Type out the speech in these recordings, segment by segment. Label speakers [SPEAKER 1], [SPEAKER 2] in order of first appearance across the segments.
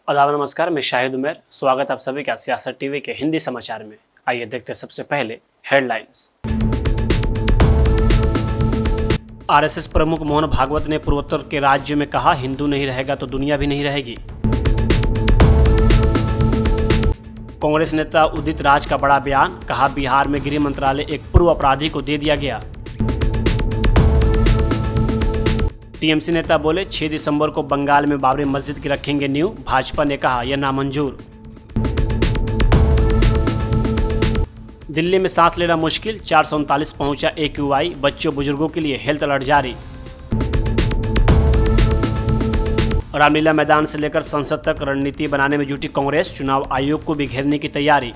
[SPEAKER 1] आदाब नमस्कार, मैं शाहिद उमर। स्वागत आप सभी का सियासत टीवी के हिंदी समाचार में। आइए देखते हैं सबसे पहले हेडलाइंस। आरएसएस प्रमुख मोहन भागवत ने पूर्वोत्तर के राज्यों में कहा, हिंदू नहीं रहेगा तो दुनिया भी नहीं रहेगी। कांग्रेस नेता उदित राज का बड़ा बयान, कहा बिहार में गृह मंत्रालय एक पूर्व अपराधी को दे दिया गया। टीएमसी नेता बोले 6 दिसंबर को बंगाल में बाबरी मस्जिद की रखेंगे नींव, भाजपा ने कहा यह नामंजूर। दिल्ली में सांस लेना मुश्किल, 439 पहुंचा AQI, बच्चों बुजुर्गों के लिए हेल्थ अलर्ट जारी। रामलीला मैदान से लेकर संसद तक रणनीति बनाने में जुटी कांग्रेस, चुनाव आयोग को भी घेरने की तैयारी।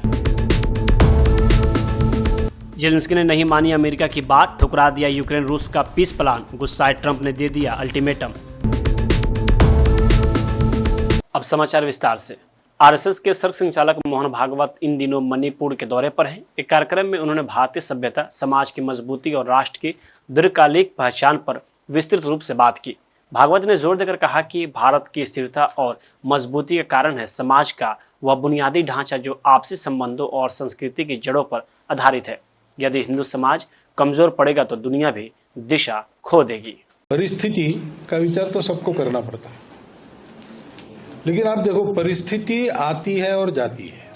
[SPEAKER 1] जेलेंस्की ने नहीं मानी अमेरिका की बात, ठुकरा दिया यूक्रेन रूस का पीस प्लान, गुस्साए ट्रंप ने दे दिया अल्टीमेटम। अब समाचार विस्तार से। आरएसएस के सर्ग संचालक मोहन भागवत इन दिनों मणिपुर के दौरे पर हैं। एक कार्यक्रम में उन्होंने भारतीय सभ्यता, समाज की मजबूती और राष्ट्र की दीर्घकालिक पहचान पर विस्तृत रूप से बात की। भागवत ने जोर देकर कहा कि भारत की स्थिरता और मजबूती का कारण है समाज का वह बुनियादी ढांचा जो आपसी संबंधों और संस्कृति की जड़ों पर आधारित है। यदि हिंदू समाज कमजोर पड़ेगा तो दुनिया भी दिशा खो देगी।
[SPEAKER 2] परिस्थिति का विचार तो सबको करना पड़ता है, लेकिन आप देखो परिस्थिति आती है और जाती है।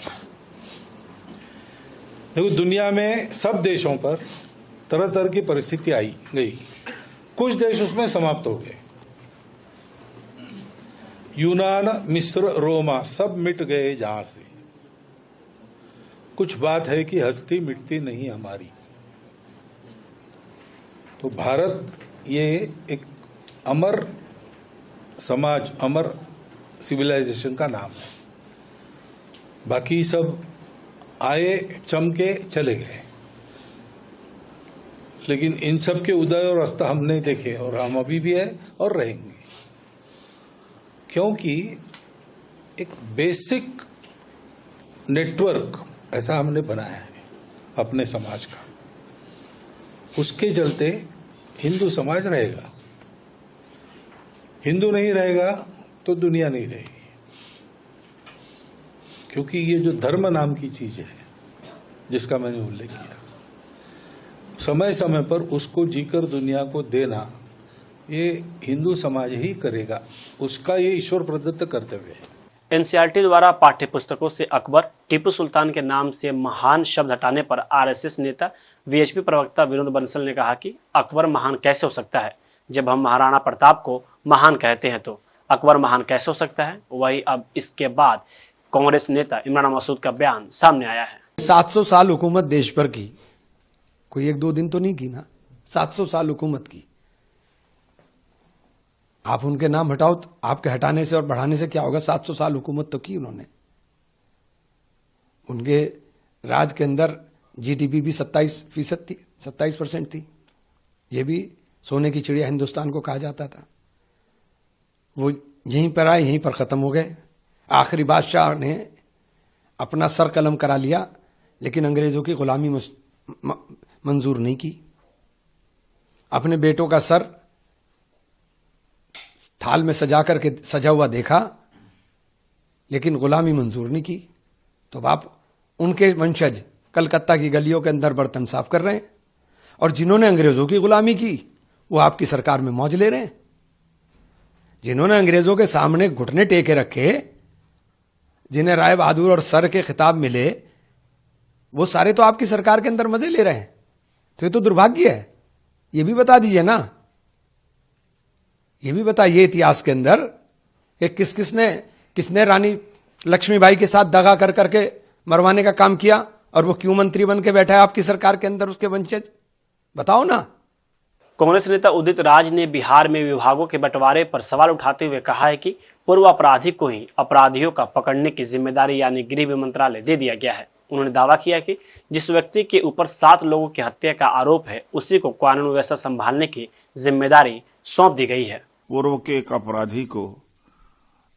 [SPEAKER 2] देखो दुनिया में सब देशों पर तरह तरह की परिस्थिति आई गई, कुछ देश उसमें समाप्त हो गए। यूनान, मिस्र, रोमा सब मिट गए जहां से। कुछ बात है कि हस्ती मिटती नहीं हमारी। तो भारत ये एक अमर समाज, अमर सिविलाइजेशन का नाम है। बाकी सब आए, चमके, चले गए, लेकिन इन सब के उदय और अस्त हम नहीं देखे और हम अभी भी है और रहेंगे, क्योंकि एक बेसिक नेटवर्क ऐसा हमने बनाया है अपने समाज का। उसके चलते हिंदू समाज रहेगा। हिंदू नहीं रहेगा तो दुनिया नहीं रहेगी, क्योंकि ये जो धर्म नाम की चीज है जिसका मैंने उल्लेख किया, समय समय पर उसको जीकर दुनिया को देना ये हिंदू समाज ही करेगा। उसका ये ईश्वर प्रदत्त कर्तव्य है।
[SPEAKER 1] एनसीईआरटी द्वारा पाठ्यपुस्तकों से अकबर, टीपू सुल्तान के नाम से महान शब्द हटाने पर आरएसएस नेता वीएचपी प्रवक्ता विनोद बंसल ने कहा कि अकबर महान कैसे हो सकता है। जब हम महाराणा प्रताप को महान कहते हैं तो अकबर महान कैसे हो सकता है। वही अब इसके बाद कांग्रेस नेता इमरान मसूद का बयान सामने आया है।
[SPEAKER 3] 700 साल हुकूमत देश पर की, कोई 1-2 दिन तो नहीं की ना, 700 साल हुकूमत की। आप उनके नाम हटाओ तो आपके हटाने से और बढ़ाने से क्या होगा। 700 साल हुकूमत तो की उन्होंने। उनके राज के अंदर जीडीपी भी 27% थी, 27% थी। ये भी सोने की चिड़िया हिंदुस्तान को कहा जाता था। वो यहीं पर आए, यहीं पर खत्म हो गए। आखिरी बादशाह ने अपना सर कलम करा लिया, लेकिन अंग्रेजों की गुलामी मंजूर नहीं की। अपने बेटों का सर थाल में सजा करके सजा हुआ देखा, लेकिन गुलामी मंजूर नहीं की। तो आप उनके वंशज कलकत्ता की गलियों के अंदर बर्तन साफ कर रहे हैं, और जिन्होंने अंग्रेजों की गुलामी की वो आपकी सरकार में मौज ले रहे हैं। जिन्होंने अंग्रेजों के सामने घुटने टेके रखे, जिन्हें राय बहादुर और सर के खिताब मिले, वो सारे तो आपकी सरकार के अंदर मजे ले रहे हैं। तो ये तो दुर्भाग्य है। ये भी बता दीजिए ना, ये भी बताइए इतिहास के अंदर कि किसने रानी लक्ष्मीबाई के साथ दगा कर करके मरवाने का काम किया, और वो क्यों मंत्री बन के बैठा है आपकी सरकार के अंदर, उसके वंशज, बताओ ना।
[SPEAKER 1] कांग्रेस नेता उदित राज ने बिहार में विभागों के बंटवारे पर सवाल उठाते हुए कहा है कि पूर्व अपराधी को ही अपराधियों का पकड़ने की जिम्मेदारी यानी गृह मंत्रालय दे दिया गया है। उन्होंने दावा किया कि जिस व्यक्ति के ऊपर 7 लोगों की हत्या का आरोप है, उसी को कानून व्यवस्था संभालने की जिम्मेदारी सौंप दी गई है।
[SPEAKER 4] पूर्व के एक अपराधी को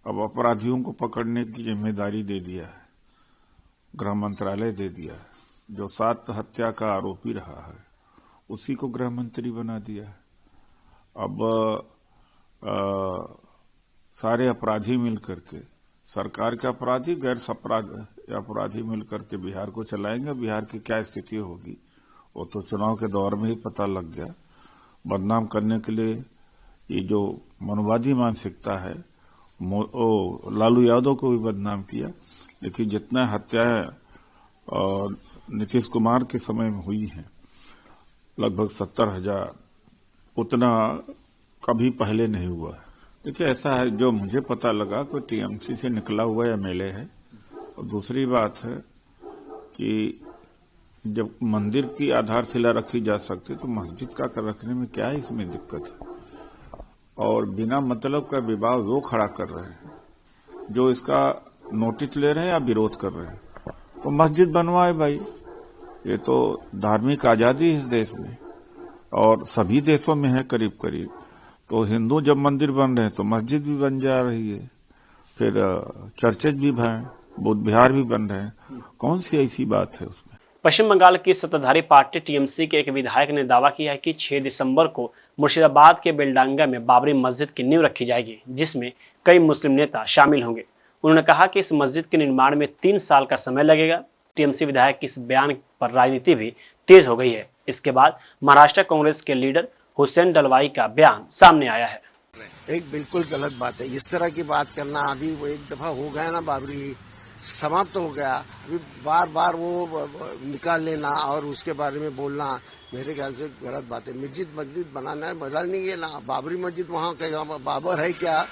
[SPEAKER 4] अब अपराधियों को पकड़ने की जिम्मेदारी दे दिया है, गृह मंत्रालय दे दिया है। जो 7 हत्या का आरोपी रहा है उसी को गृह मंत्री बना दिया है। अब सारे अपराधी मिलकर के सरकार के अपराधी गैर अपराधी मिलकर के बिहार को चलाएंगे। बिहार की क्या स्थिति होगी वो तो चुनाव के दौर में ही पता लग गया। बदनाम करने के लिए ये जो मनोवादी मानसिकता है, लालू यादव को भी बदनाम किया, लेकिन जितना हत्याएं नीतीश कुमार के समय में हुई हैं, लगभग 70,000, उतना कभी पहले नहीं हुआ है। देखिए, ऐसा है, जो मुझे पता लगा कोई टीएमसी से निकला हुआ एमएलए है। और दूसरी बात है कि जब मंदिर की आधारशिला रखी जा सकती तो मस्जिद का रखने में क्या इसमें दिक्कत है? और बिना मतलब का विवाद वो खड़ा कर रहे हैं जो इसका नोटिस ले रहे हैं या विरोध कर रहे हैं। तो मस्जिद बनवाए भाई, ये तो धार्मिक आजादी है इस देश में और सभी देशों में है करीब करीब। तो हिंदू जब मंदिर बन रहे हैं तो मस्जिद भी बन जा रही है, फिर चर्चेज भी बन, बुद्ध विहार भी बन रहे हैं। कौन सी ऐसी बात है उसमें?
[SPEAKER 1] पश्चिम बंगाल की सत्ताधारी पार्टी टीएमसी के एक विधायक ने दावा किया है कि 6 दिसंबर को मुर्शिदाबाद के बेलडांगा में बाबरी मस्जिद की नींव रखी जाएगी, जिसमें कई मुस्लिम नेता शामिल होंगे। उन्होंने कहा कि इस मस्जिद के निर्माण में 3 साल का समय लगेगा। टीएमसी विधायक की इस बयान पर राजनीति भी तेज हो गई है। इसके बाद महाराष्ट्र कांग्रेस के लीडर हुसैन दलवाई का बयान सामने आया है।
[SPEAKER 5] एक बिल्कुल गलत बात है इस तरह की बात करना। अभी वो एक दफा हो गया ना, बाबरी समाप्त हो गया। अभी बार बार वो निकाल लेना और उसके बारे में बोलना मेरे ख्याल से गलत बात है। मस्जिद बनाना मजा नहीं है ना। बाबरी मस्जिद वहाँ कहेगा बाबर है क्या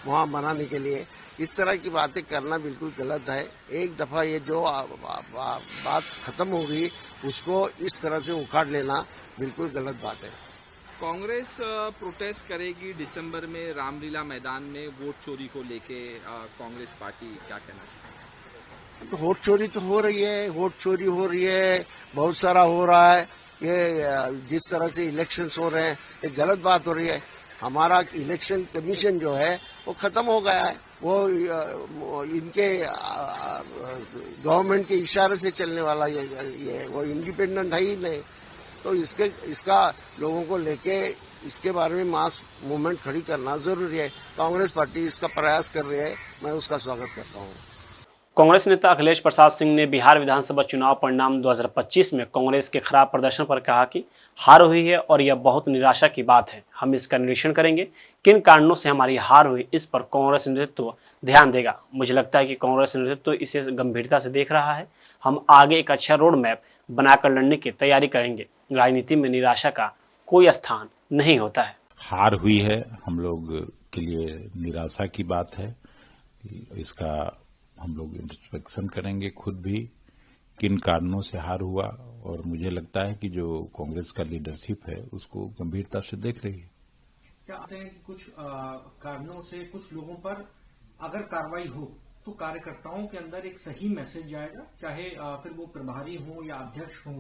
[SPEAKER 5] वहाँ बनाने के लिए? इस तरह की बातें करना बिल्कुल गलत है। एक दफा ये जो बात खत्म हो गई उसको इस तरह से उखाड़ लेना बिल्कुल गलत बात है।
[SPEAKER 6] कांग्रेस प्रोटेस्ट करेगी दिसंबर में रामलीला मैदान में वोट चोरी को लेके। कांग्रेस पार्टी क्या कहना चाहती है?
[SPEAKER 5] तो वोट चोरी तो हो रही है, वोट चोरी हो रही है, बहुत सारा हो रहा है। ये जिस तरह से इलेक्शंस हो रहे हैं ये गलत बात हो रही है। हमारा इलेक्शन कमीशन जो है वो खत्म हो गया है। वो इनके गवर्नमेंट के इशारे से चलने वाला ये वो इंडिपेंडेंट है ही नहीं। तो इसका लोगों को लेके इसके बारे में मास मूवमेंट खड़ी करना जरूरी है। कांग्रेस पार्टी इसका प्रयास कर रही है, मैं उसका स्वागत करता हूँ।
[SPEAKER 1] कांग्रेस नेता अखिलेश प्रसाद सिंह ने बिहार विधानसभा चुनाव परिणाम 2025 में कांग्रेस के खराब प्रदर्शन पर कहा कि हार हुई है और यह बहुत निराशा की बात है। हम इसका निरीक्षण करेंगे, किन कारणों से हमारी हार हुई इस पर कांग्रेस नेतृत्व ध्यान देगा। मुझे लगता है कि कांग्रेस नेतृत्व इसे गंभीरता से देख रहा है। हम आगे एक अच्छा रोड मैप बनाकर लड़ने की तैयारी करेंगे। राजनीति में निराशा का कोई स्थान नहीं होता है।
[SPEAKER 7] हार हुई है हम लोग के लिए निराशा की बात है। इसका हम लोग इंट्रोस्पेक्शन करेंगे खुद भी, किन कारणों से हार हुआ। और मुझे लगता है कि जो कांग्रेस का लीडरशिप है उसको गंभीरता से देख रही है।
[SPEAKER 8] क्या आते हैं कि कुछ कारणों से कुछ लोगों पर अगर कार्रवाई हो तो कार्यकर्ताओं के अंदर एक सही मैसेज जाएगा, चाहे फिर वो प्रभारी हो या अध्यक्ष हो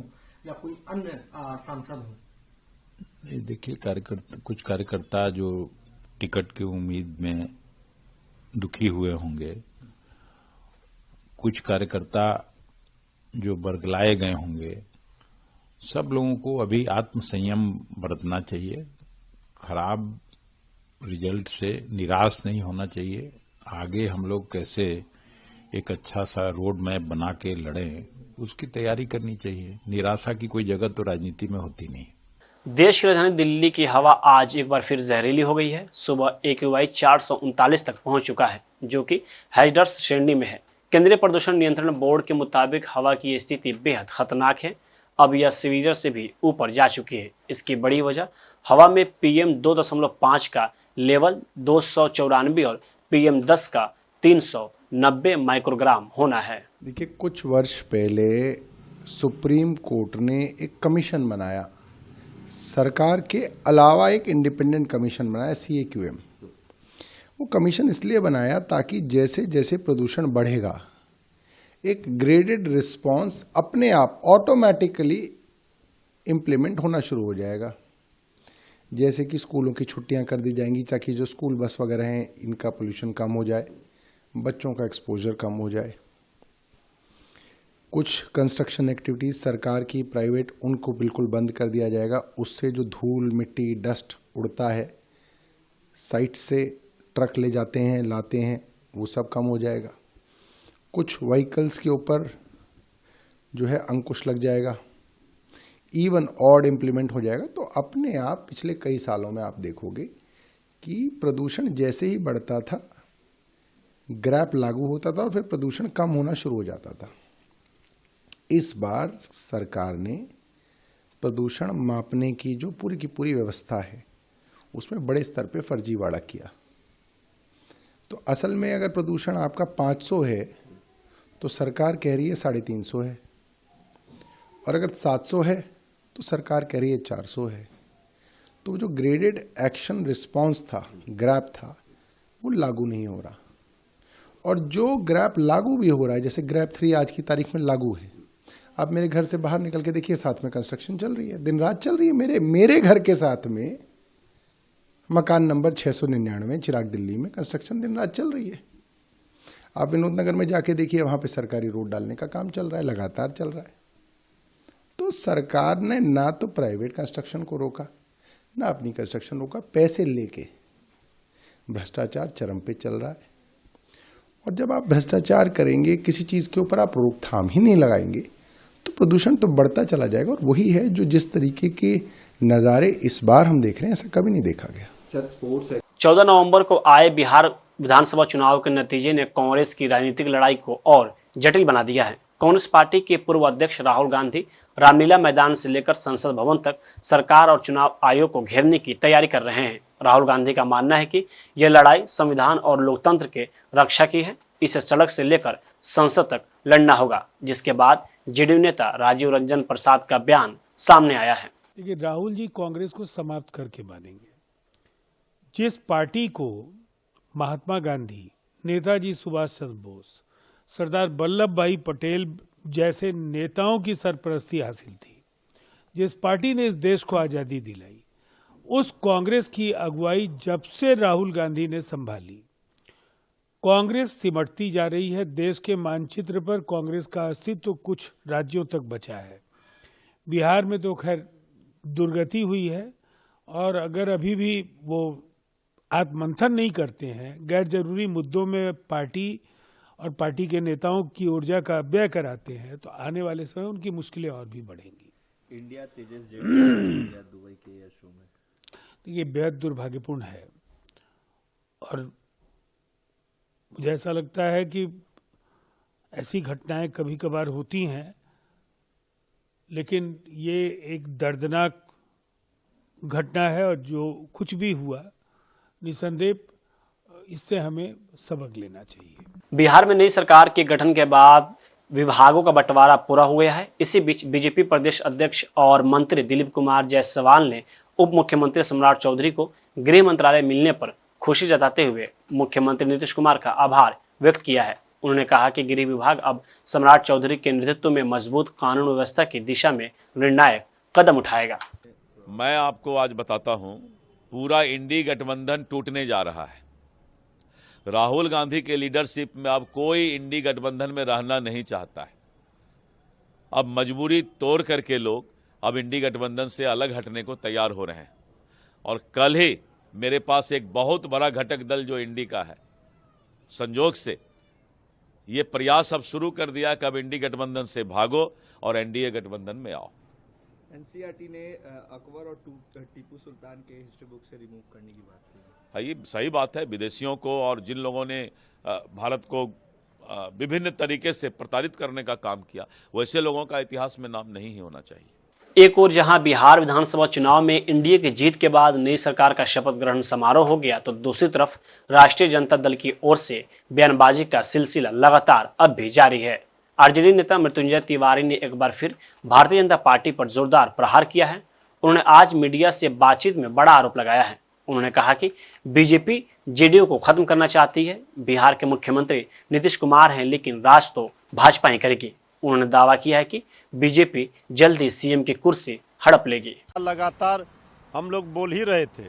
[SPEAKER 8] या कोई अन्य सांसद हो?
[SPEAKER 7] देखिए, कुछ कार्यकर्ता जो टिकट की उम्मीद में दुखी हुए होंगे, कुछ कार्यकर्ता जो बरगलाए गए होंगे, सब लोगों को अभी आत्मसंयम बरतना चाहिए। खराब रिजल्ट से निराश नहीं होना चाहिए। आगे हम लोग कैसे एक अच्छा सा रोड मैप बना के लड़ें, उसकी तैयारी करनी चाहिए। निराशा की कोई जगह तो राजनीति में होती नहीं।
[SPEAKER 1] देश की राजधानी दिल्ली की हवा आज एक बार फिर जहरीली हो गई है। सुबह AQI 439 तक पहुंच चुका है, जो कि हैजर्ड्स श्रेणी में है। केंद्रीय प्रदूषण नियंत्रण बोर्ड के मुताबिक हवा की स्थिति बेहद खतरनाक है। अब यह सीवियर से भी ऊपर जा चुकी है। इसकी बड़ी वजह हवा में PM 2.5 का लेवल 294 और PM 10 का 390 माइक्रोग्राम होना है।
[SPEAKER 9] देखिए, कुछ वर्ष पहले सुप्रीम कोर्ट ने एक कमीशन बनाया, सरकार के अलावा एक इंडिपेंडेंट कमीशन बनाया, CAQM। वो कमीशन इसलिए बनाया ताकि जैसे जैसे प्रदूषण बढ़ेगा एक ग्रेडेड रिस्पांस अपने आप ऑटोमेटिकली इम्प्लीमेंट होना शुरू हो जाएगा। जैसे कि स्कूलों की छुट्टियां कर दी जाएंगी ताकि जो स्कूल बस वगैरह हैं इनका पोल्यूशन कम हो जाए, बच्चों का एक्सपोजर कम हो जाए। कुछ कंस्ट्रक्शन एक्टिविटीज़ सरकार की, प्राइवेट, उनको बिल्कुल बंद कर दिया जाएगा। उससे जो धूल, मिट्टी, डस्ट उड़ता है, साइट से ट्रक ले जाते हैं, लाते हैं, वो सब कम हो जाएगा। कुछ व्हीकल्स के ऊपर जो है अंकुश लग जाएगा, इवन ऑड इम्प्लीमेंट हो जाएगा। तो अपने आप पिछले कई सालों में आप देखोगे कि प्रदूषण जैसे ही बढ़ता था, ग्रैप लागू होता था और फिर प्रदूषण कम होना शुरू हो जाता था। इस बार सरकार ने प्रदूषण मापने की जो पूरी की पूरी व्यवस्था है उसमें बड़े स्तर पे फर्जीवाड़ा किया। तो असल में अगर प्रदूषण आपका 500 है तो सरकार कह रही है 350 है, और अगर 700 है तो सरकार कह रही है 400 है। तो जो ग्रेडेड एक्शन रिस्पांस था, ग्रैप था, वो लागू नहीं हो रहा। और जो ग्रैप लागू भी हो रहा है, जैसे ग्रैप 3 आज की तारीख में लागू है, आप मेरे घर से बाहर निकल के देखिए, साथ में कंस्ट्रक्शन चल रही है, दिन रात चल रही है। मेरे घर के साथ में मकान नंबर 699 चिराग दिल्ली में कंस्ट्रक्शन दिन रात चल रही है। आप विनोद नगर में जाके देखिए, वहां पे सरकारी रोड डालने का काम चल रहा है, लगातार चल रहा है। तो सरकार ने ना तो प्राइवेट कंस्ट्रक्शन को रोका, ना अपनी कंस्ट्रक्शन रोका, पैसे लेके भ्रष्टाचार चरम पे चल रहा है। और जब आप भ्रष्टाचार करेंगे, किसी चीज के ऊपर आप रोकथाम ही नहीं लगाएंगे, तो प्रदूषण तो बढ़ता चला जाएगा। और वही है जो जिस तरीके के नज़ारे इस बार हम देख रहे हैं, ऐसा कभी नहीं देखा गया।
[SPEAKER 1] 14 नवंबर को आए बिहार विधानसभा चुनाव के नतीजे ने कांग्रेस की राजनीतिक लड़ाई को और जटिल बना दिया है। कांग्रेस पार्टी के पूर्व अध्यक्ष राहुल गांधी रामलीला मैदान से लेकर संसद भवन तक सरकार और चुनाव आयोग को घेरने की तैयारी कर रहे हैं। राहुल गांधी का मानना है कि यह लड़ाई संविधान और लोकतंत्र के रक्षा की है। इसे सड़क से लेकर संसद तक लड़ना होगा, जिसके बाद जेडीयू नेता राजीव रंजन प्रसाद का बयान सामने आया है।
[SPEAKER 10] देखिए, राहुल जी कांग्रेस को समाप्त करके मानेंगे। जिस पार्टी को महात्मा गांधी, नेताजी सुभाष चंद्र बोस, सरदार वल्लभ भाई पटेल जैसे नेताओं की सरपरस्ती हासिल थी, जिस पार्टी ने इस देश को आजादी दिलाई, उस कांग्रेस की अगुवाई जब से राहुल गांधी ने संभाली, कांग्रेस सिमटती जा रही है। देश के मानचित्र पर कांग्रेस का अस्तित्व तो कुछ राज्यों तक बचा है। बिहार में तो खैर दुर्गति हुई है, और अगर अभी भी वो आत्ममंथन नहीं करते हैं, गैर जरूरी मुद्दों में पार्टी और पार्टी के नेताओं की ऊर्जा का व्यय कराते हैं, तो आने वाले समय उनकी मुश्किलें और भी बढ़ेंगी।
[SPEAKER 11] इंडिया तेजस दुबई के एयर शो में
[SPEAKER 10] ये बेहद दुर्भाग्यपूर्ण है, और मुझे ऐसा लगता है कि ऐसी घटनाएं कभी कभार होती हैं, लेकिन ये एक दर्दनाक घटना है, और जो कुछ भी हुआ निसंदेह इससे हमें सबक लेना चाहिए।
[SPEAKER 1] बिहार में नई सरकार के गठन के बाद विभागों का बंटवारा पूरा हो गया है। इसी बीच बीजेपी प्रदेश अध्यक्ष और मंत्री दिलीप कुमार जायसवाल ने उप मुख्यमंत्री सम्राट चौधरी को गृह मंत्रालय मिलने पर खुशी जताते हुए मुख्यमंत्री नीतीश कुमार का आभार व्यक्त किया है। उन्होंने कहा कि गृह विभाग अब सम्राट चौधरी के नेतृत्व में मजबूत कानून व्यवस्था की दिशा में निर्णायक कदम उठाएगा।
[SPEAKER 12] मैं आपको आज बताता हूं, पूरा इंडी गठबंधन टूटने जा रहा है। राहुल गांधी के लीडरशिप में अब कोई इंडी गठबंधन में रहना नहीं चाहता है। अब मजबूरी तोड़ करके लोग अब इंडी गठबंधन से अलग हटने को तैयार हो रहे हैं। और कल ही मेरे पास एक बहुत बड़ा घटक दल जो इंडी का है, संजोग से ये प्रयास अब शुरू कर दिया कि अब इंडी गठबंधन से भागो और एनडीए गठबंधन में आओ।
[SPEAKER 11] एनसीईआरटी ने अकबर और टीपू सुल्तान के हिस्ट्री बुक से रिमूव करने की बात की।
[SPEAKER 12] हाँ, ये सही बात है। विदेशियों को और जिन लोगों ने भारत को विभिन्न तरीके से प्रताड़ित करने का काम किया, वैसे लोगों का इतिहास में नाम नहीं ही होना चाहिए।
[SPEAKER 1] एक और जहां बिहार विधानसभा चुनाव में एनडीए की जीत के बाद नई सरकार का शपथ ग्रहण समारोह हो गया, तो दूसरी तरफ राष्ट्रीय जनता दल की ओर से बयानबाजी का सिलसिला लगातार अब भी जारी है। आरजेडी नेता मृत्युंजय तिवारी ने एक बार फिर भारतीय जनता पार्टी पर जोरदार प्रहार किया है। उन्होंने आज मीडिया से बातचीत में बड़ा आरोप लगाया है। उन्होंने कहा कि बीजेपी जेडीयू को खत्म करना चाहती है। बिहार के मुख्यमंत्री नीतीश कुमार हैं, लेकिन राज तो भाजपा ही करेगी। उन्होंने दावा किया है कि बीजेपी जल्द ही सीएम की कुर्सी हड़प लेगी।
[SPEAKER 13] लगातार हम लोग बोल ही रहे थे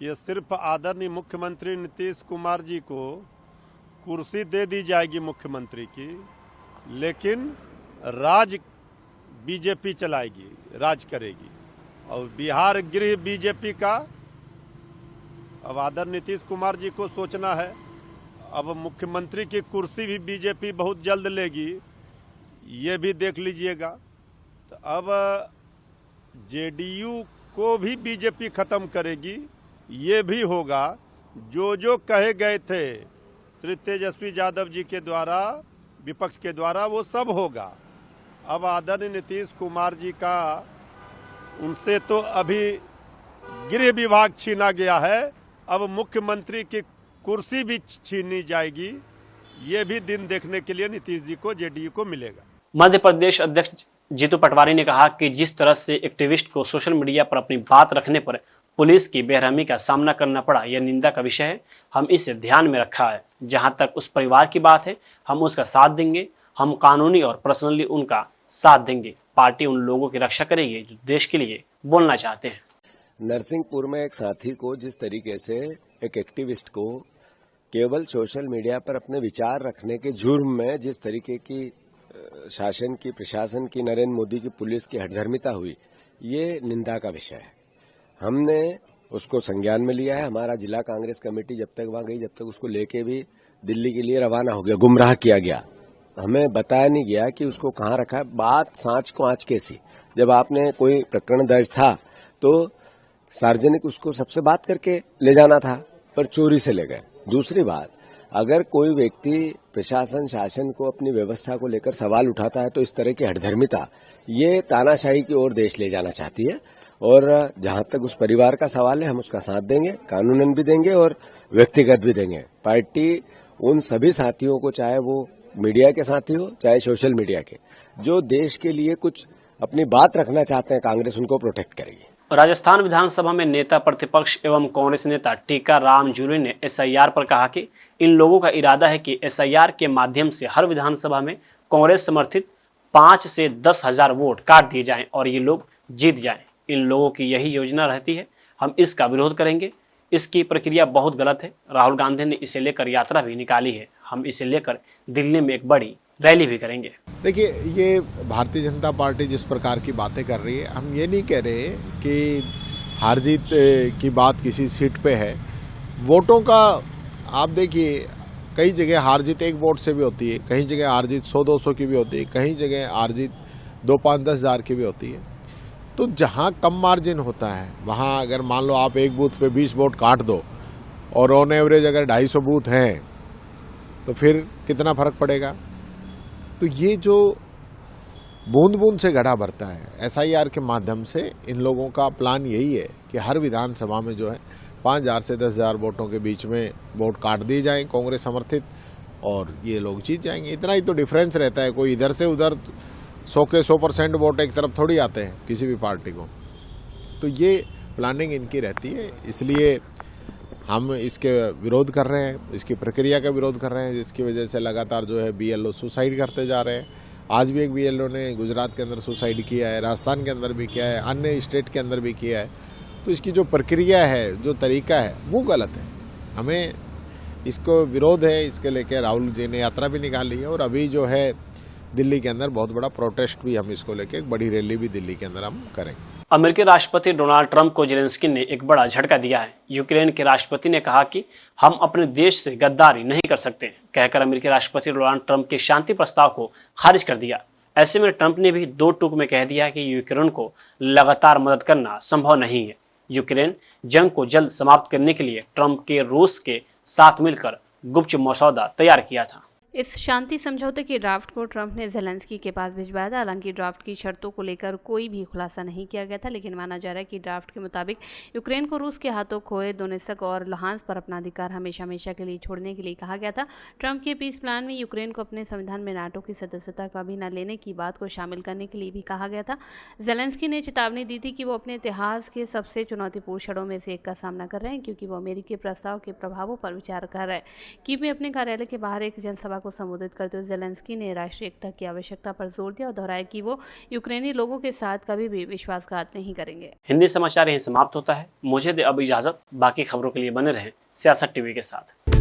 [SPEAKER 13] कि सिर्फ आदरणीय मुख्यमंत्री नीतीश कुमार जी को कुर्सी दे दी जाएगी मुख्यमंत्री की, लेकिन राज बीजेपी चलाएगी, राज करेगी। और बिहार गृह बीजेपी का अब आदरणीय नीतीश कुमार जी को सोचना है। अब मुख्यमंत्री की कुर्सी भी बीजेपी बहुत जल्द लेगी, ये भी देख लीजिएगा। तो अब जेडीयू को भी बीजेपी खत्म करेगी, ये भी होगा। जो कहे गए थे श्री तेजस्वी यादव जी के द्वारा, विपक्ष के द्वारा, वो सब होगा। अब आदरणीय नीतीश कुमार जी का उनसे तो अभी गृह विभाग छीना गया है, अब मुख्यमंत्री की कुर्सी भी छीनी जाएगी। ये भी दिन देखने के लिए नीतीश जी को, जेडीयू को मिलेगा।
[SPEAKER 1] मध्य प्रदेश अध्यक्ष जीतू पटवारी ने कहा कि जिस तरह से एक्टिविस्ट को सोशल मीडिया पर अपनी बात रखने पर पुलिस की बेरहमी का सामना करना पड़ा, यह निंदा का विषय है। हम इसे ध्यान में रखा है। जहां तक उस परिवार की बात है, हम उसका साथ देंगे। हम कानूनी और पर्सनली उनका साथ देंगे। पार्टी उन लोगों की रक्षा करेगी जो देश के लिए बोलना चाहते हैं।
[SPEAKER 14] नरसिंहपुर में एक साथी को जिस तरीके से एक एक्टिविस्ट को केवल सोशल मीडिया पर अपने विचार रखने के जुर्म में जिस तरीके की शासन की, प्रशासन की, नरेंद्र मोदी की पुलिस की हठधर्मिता हुई, ये निंदा का विषय है। हमने उसको संज्ञान में लिया है। हमारा जिला कांग्रेस कमेटी जब तक वहां गई, जब तक उसको लेके भी दिल्ली के लिए रवाना हो गया, गुमराह किया गया। हमें बताया नहीं गया कि उसको कहाँ रखा है। बात सांच को आंच कैसी, जब आपने कोई प्रकरण दर्ज था तो सार्वजनिक उसको सबसे बात करके ले जाना था, पर चोरी से ले गए। दूसरी बात, अगर कोई व्यक्ति प्रशासन, शासन को, अपनी व्यवस्था को लेकर सवाल उठाता है तो इस तरह की हठधर्मिता, ये तानाशाही की ओर देश ले जाना चाहती है। और जहां तक उस परिवार का सवाल है, हम उसका साथ देंगे, कानूनन भी देंगे और व्यक्तिगत भी देंगे। पार्टी उन सभी साथियों को, चाहे वो मीडिया के साथी हो, चाहे सोशल मीडिया के, जो देश के लिए कुछ अपनी बात रखना चाहते हैं, कांग्रेस उनको प्रोटेक्ट करेगी।
[SPEAKER 1] राजस्थान विधानसभा में नेता प्रतिपक्ष एवं कांग्रेस नेता टीका राम जूली ने एसआईआर पर कहा कि इन लोगों का इरादा है कि एसआईआर के माध्यम से हर विधानसभा में कांग्रेस समर्थित 5 से 10,000 वोट काट दिए जाएं और ये लोग जीत जाएं। इन लोगों की यही योजना रहती है। हम इसका विरोध करेंगे। इसकी प्रक्रिया बहुत गलत है। राहुल गांधी ने इसे लेकर यात्रा भी निकाली है। हम इसे लेकर दिल्ली में एक बड़ी रैली भी करेंगे।
[SPEAKER 15] देखिए, ये भारतीय जनता पार्टी जिस प्रकार की बातें कर रही है, हम ये नहीं कह रहे कि हार जीत की बात किसी सीट पे है। वोटों का आप देखिए, कई जगह हार जीत 1 वोट से भी होती है, कहीं जगह हार जीत 100-200 की भी होती है, कहीं जगह हार जीत 2-5-10 हज़ार की भी होती है। तो जहाँ कम मार्जिन होता है, वहाँ अगर मान लो आप एक बूथ पे 20 वोट काट दो और ऑन एवरेज अगर 250 बूथ हैं, तो फिर कितना फर्क पड़ेगा। तो ये जो बूंद बूंद से घड़ा भरता है, एसआईआर के माध्यम से इन लोगों का प्लान यही है कि हर विधानसभा में जो है 5,000 से 10,000 वोटों के बीच में वोट काट दिए जाएं कांग्रेस समर्थित, और ये लोग जीत जाएंगे। इतना ही तो डिफरेंस रहता है। कोई इधर से उधर 100 के 100% वोट एक तरफ थोड़ी आते हैं किसी भी पार्टी को। तो ये प्लानिंग इनकी रहती है, इसलिए हम इसके विरोध कर रहे हैं, इसकी प्रक्रिया का विरोध कर रहे हैं, जिसकी वजह से लगातार जो है बीएलओ सुसाइड करते जा रहे हैं। आज भी एक बीएलओ ने गुजरात के अंदर सुसाइड किया है, राजस्थान के अंदर भी किया है, अन्य स्टेट के अंदर भी किया है। तो इसकी जो प्रक्रिया है, जो तरीका है, वो गलत है। हमें इसको विरोध है। इसके लेकर राहुल जी ने यात्रा भी निकाली है और अभी जो है दिल्ली के अंदर बहुत बड़ा प्रोटेस्ट भी हम इसको लेकर, एक बड़ी रैली भी दिल्ली के अंदर हम करेंगे।
[SPEAKER 1] अमेरिकी राष्ट्रपति डोनाल्ड ट्रंप को जेलेंस्की ने एक बड़ा झटका दिया है। यूक्रेन के राष्ट्रपति ने कहा कि हम अपने देश से गद्दारी नहीं कर सकते, कहकर अमेरिकी राष्ट्रपति डोनाल्ड ट्रंप के शांति प्रस्ताव को खारिज कर दिया। ऐसे में ट्रंप ने भी 2 टूक में कह दिया कि यूक्रेन को लगातार मदद करना संभव नहीं है। यूक्रेन जंग को जल्द समाप्त करने के लिए ट्रंप के रूस के साथ मिलकर गुप्त मसौदा तैयार किया था।
[SPEAKER 16] इस शांति समझौते के ड्राफ्ट को ट्रंप ने ज़ेलेंस्की के पास भिजवाया था। हालांकि ड्राफ्ट की शर्तों को लेकर कोई भी खुलासा नहीं किया गया था, लेकिन माना जा रहा है कि ड्राफ्ट के मुताबिक यूक्रेन को रूस के हाथों खोए दोनेत्स्क और लुहांस्क पर अपना अधिकार हमेशा हमेशा के लिए छोड़ने के लिए कहा गया था। ट्रंप के पीस प्लान में यूक्रेन को अपने संविधान में नाटो की सदस्यता का भी न लेने की बात को शामिल करने के लिए भी कहा गया था। ज़ेलेंस्की ने चेतावनी दी थी कि वो अपने इतिहास के सबसे चुनौतीपूर्ण क्षणों में से एक का सामना कर रहे हैं, क्योंकि वो अमेरिकी प्रस्ताव के प्रभावों पर विचार कर रहे हैं। कीव में अपने कार्यालय के बाहर एक जनसभा को संबोधित करते ज़ेलेंस्की ने राष्ट्रीय एकता की आवश्यकता पर जोर दिया और दोहराया कि वो यूक्रेनी लोगों के साथ कभी भी विश्वासघात नहीं करेंगे।
[SPEAKER 1] हिंदी समाचार यहीं समाप्त होता है। मुझे दे अब इजाजत। बाकी खबरों के लिए बने रहें सियासत टीवी के साथ।